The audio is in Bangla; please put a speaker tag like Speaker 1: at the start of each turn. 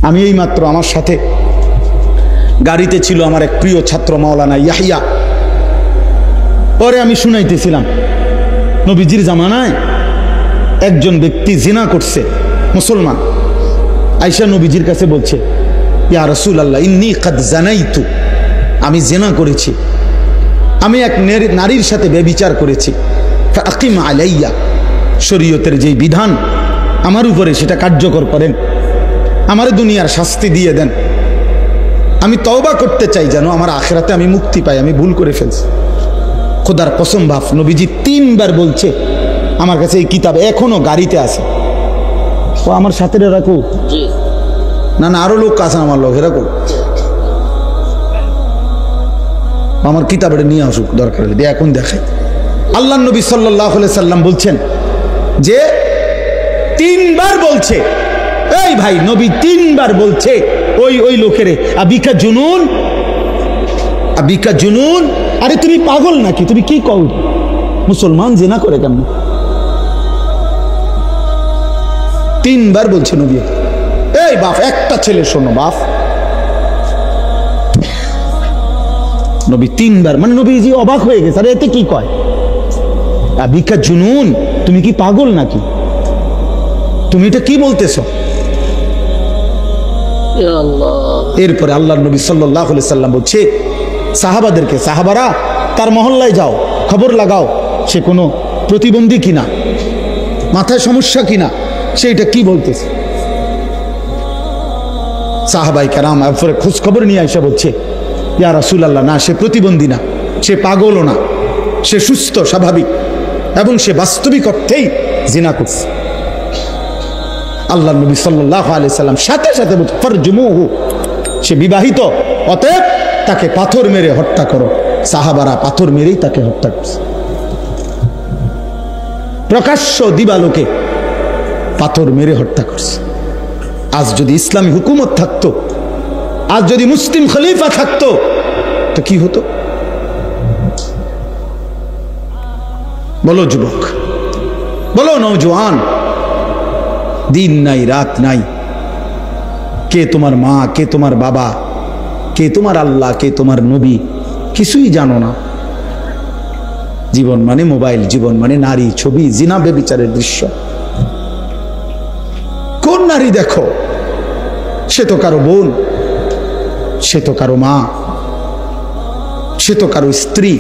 Speaker 1: আমি এই মাত্র আমার সাথে গাড়িতে ছিল আমার এক প্রিয় ছাত্র মাওলানা ইয়াহিয়া, পরে আমি শুনাইতেছিলাম নবীজির জামানায় একজন ব্যক্তি জিনা করছে, মুসলমান, আয়েশা নবীজির কাছে বলছে, ইয়া রাসূলুল্লাহ ইন্নী কাদ জানাইতু, আমি জিনা করেছি, আমি এক নারীর সাথে ব্যভিচার করেছি, ফাকিম আলাইয়া, শরীয়তের যেই বিধান আমার উপরে সেটা কার্যকর করেন, আমার দুনিয়ার শাস্তি দিয়ে দেন, আমি তওবা করতে চাই যেন আমার আখিরাতে আমি মুক্তি পাই, আমি ভুল করে ফেলছি। খোদার কসম বাপ, নবীজি 3 বার বলছে, আমার কাছে এই কিতাব এখনো গাড়িতে আছে, ও আমার সাথে রাখো, না না আরো লোক আছে আমার লোক, রাখো, আমার কিতাবটা নিয়ে আসুক দরকার হলে, এখন দেখাই। আল্লাহ নবী সাল্লাল্লাহু আলাইহি সাল্লাম বলছেন যে 3 বার বলছে, এই ভাই নবী 3 বার বলছে ওই লোকেরে, আবিকা জুনুন, আবিকা জুনুন, আরে তুমি পাগল নাকি, তুমি কি কও, মুসলমান জিনা করে কেমন? 3 বার বলছে নবী। এই বাপ, একটা ছেলে শোনো বাপ, নবী 3 বার, মানে নবীজি অবাক হয়ে গেছে, আরে এতে কি কয়, আবিকা জুনুন, তুমি কি পাগল নাকি, তুমি এটা কি বলতেছো? এরপরে আল্লাহ নবী সাল্লাল্লাহু আলাইহি সাল্লাম বলছে সাহাবাদেরকে, সাহাবারা তার মহল্লায় যাও, খবর লাগাও সে কোনো প্রতিবন্ধী কিনা, মাথায় সমস্যা কিনা, সেটা কি বলতেছে। সাহাবাই কেরাম এরপরে খোঁজ খবর নিয়ে এসে বলছে, ইয়া রাসূলুল্লাহ, না সে প্রতিবন্ধী না, সে পাগলও না, সে সুস্থ স্বাভাবিক এবং সে বাস্তবিক অর্থেই জিনা করছে। আল্লাহ নবী সাল্লাল্লাহু আলাইহি সাল্লাম সাথে সাথে বলছে, ফারজুমুহু, সে বিবাহিত, অতএব তাকে পাথর মেরে হত্যা করো। সাহাবারা পাথর মেরেই তাকে হত্যা করছে, প্রকাশ্য দিবালোকে পাথর মেরে হত্যা করছে। আজ যদি ইসলামী হুকুমত থাকতো, আজ যদি মুসলিম খলিফা থাকতো, তো কি হতো? বলো যুবক, বলো নওজোয়ান, দিন নাই রাত নাই, কে তোমার মা, কে তোমার বাবা, কে তোমার আল্লাহ, কে তোমার নবী, কিছুই জানো না। জীবন মানে মোবাইল, জীবন মানে নারী, ছবি, জিনা, ব্যভিচারের দৃশ্য। কোন নারী দেখো, সে তো কারো বোন, সে তো কারো মা, সে তো কারো স্ত্রী,